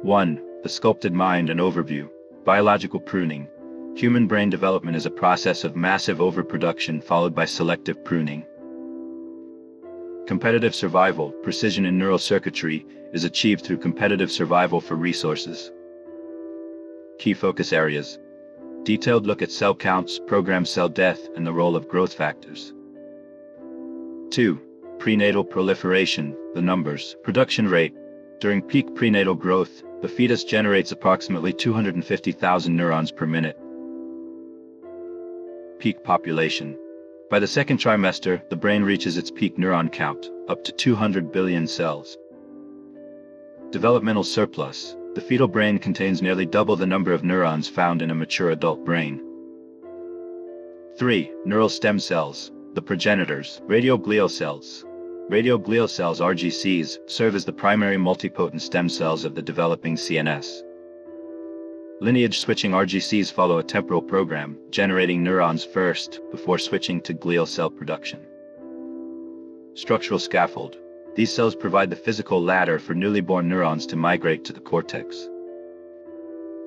1. The Sculpted Mind and Overview. Biological pruning. Human brain development is a process of massive overproduction followed by selective pruning. Competitive survival, precision in neural circuitry, is achieved through competitive survival for resources. Key focus areas. Detailed look at cell counts, programmed cell death, and the role of growth factors. 2. Prenatal proliferation, the numbers. Production rate. During peak prenatal growth, the fetus generates approximately 250,000 neurons per minute. Peak population. By the second trimester, the brain reaches its peak neuron count, up to 200 billion cells. Developmental surplus. The fetal brain contains nearly double the number of neurons found in a mature adult brain. 3. Neural stem cells, the progenitors. Radial glial cells. Radial glial cells (RGCs) serve as the primary multipotent stem cells of the developing CNS. Lineage switching RGCs follow a temporal program, generating neurons first, before switching to glial cell production. Structural scaffold. These cells provide the physical ladder for newly born neurons to migrate to the cortex.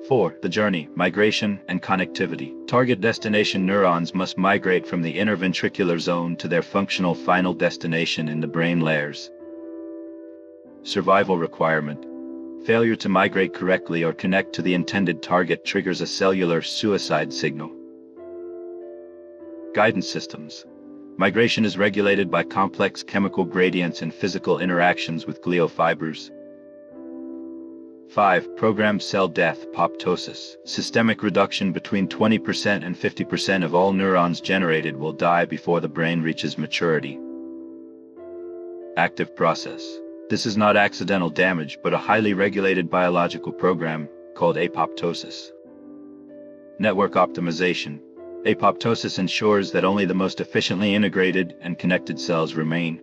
4. The journey, migration, and connectivity. Target destination neurons must migrate from the inner ventricular zone to their functional final destination in the brain layers. Survival requirement. Failure to migrate correctly or connect to the intended target triggers a cellular suicide signal. Guidance systems. Migration is regulated by complex chemical gradients and physical interactions with glial fibers. 5. Programmed cell death, apoptosis. Systemic reduction. Between 20% and 50% of all neurons generated will die before the brain reaches maturity. Active process. This is not accidental damage but a highly regulated biological program called apoptosis. Network optimization. Apoptosis ensures that only the most efficiently integrated and connected cells remain.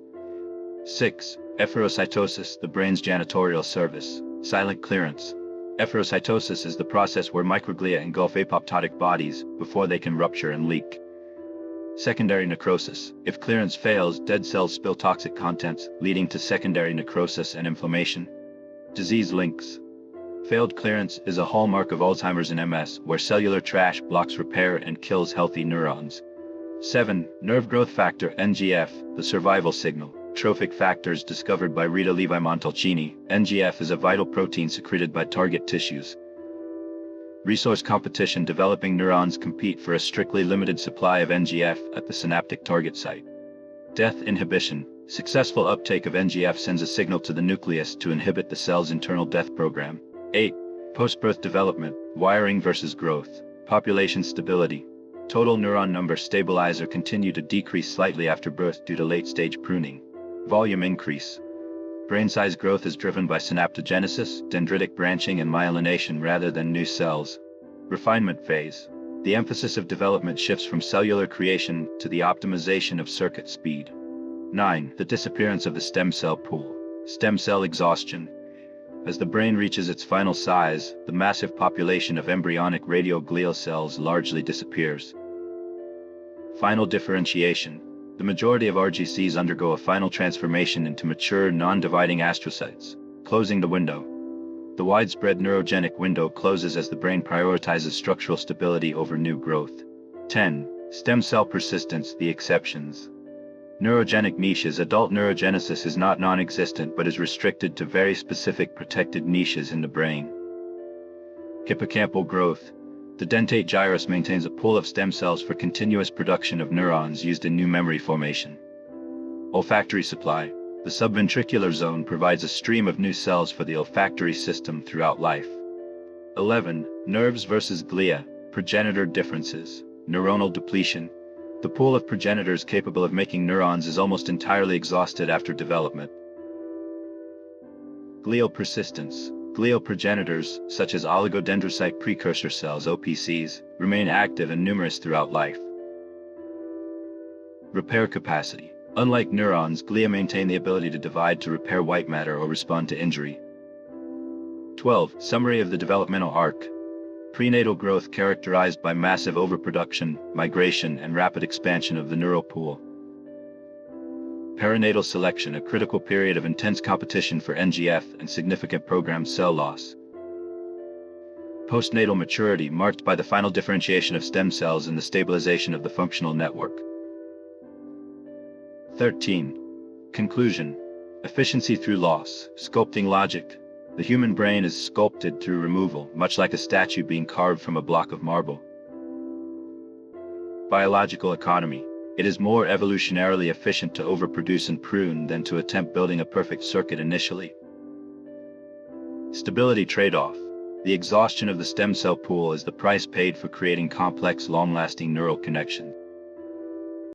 6. Efferocytosis, the brain's janitorial service. Silent clearance. Efferocytosis is the process where microglia engulf apoptotic bodies before they can rupture and leak. Secondary necrosis. If clearance fails, dead cells spill toxic contents, leading to secondary necrosis and inflammation. Disease links. Failed clearance is a hallmark of Alzheimer's and MS, where cellular trash blocks repair and kills healthy neurons. 7. Nerve growth factor (NGF), the survival signal. Trophic factors discovered by Rita Levi-Montalcini. NGF is a vital protein secreted by target tissues. Resource competition. Developing neurons compete for a strictly limited supply of NGF at the synaptic target site. Death inhibition. Successful uptake of NGF sends a signal to the nucleus to inhibit the cell's internal death program. 8. Post-birth development, wiring versus growth. Population stability. Total neuron number stabilize or continue to decrease slightly after birth due to late-stage pruning. Volume increase. Brain size growth is driven by synaptogenesis, dendritic branching and myelination rather than new cells. Refinement phase. The emphasis of development shifts from cellular creation to the optimization of circuit speed. 9. The disappearance of the stem cell pool. Stem cell exhaustion. As the brain reaches its final size, the massive population of embryonic radial glial cells largely disappears. Final differentiation. The majority of RGCs undergo a final transformation into mature, non-dividing astrocytes, closing the window. The widespread neurogenic window closes as the brain prioritizes structural stability over new growth. 10. Stem cell persistence, the exceptions. Neurogenic niches. Adult neurogenesis is not non-existent but is restricted to very specific protected niches in the brain. Hippocampal growth. The dentate gyrus maintains a pool of stem cells for continuous production of neurons used in new memory formation. Olfactory supply. The subventricular zone provides a stream of new cells for the olfactory system throughout life. 11. Nerves versus glia. Progenitor differences. Neuronal depletion. The pool of progenitors capable of making neurons is almost entirely exhausted after development. Glial persistence. Glial progenitors, such as oligodendrocyte precursor cells (OPCs), remain active and numerous throughout life. Repair capacity. Unlike neurons, glia maintain the ability to divide to repair white matter or respond to injury. 12. Summary of the developmental arc. Prenatal growth characterized by massive overproduction, migration, and rapid expansion of the neural pool. Perinatal selection, a critical period of intense competition for NGF and significant programmed cell loss. Postnatal maturity, marked by the final differentiation of stem cells and the stabilization of the functional network. 13. Conclusion. Efficiency through loss. Sculpting logic. The human brain is sculpted through removal, much like a statue being carved from a block of marble. Biological economy. It is more evolutionarily efficient to overproduce and prune than to attempt building a perfect circuit initially. Stability trade-off. The exhaustion of the stem cell pool is the price paid for creating complex, long-lasting neural connections.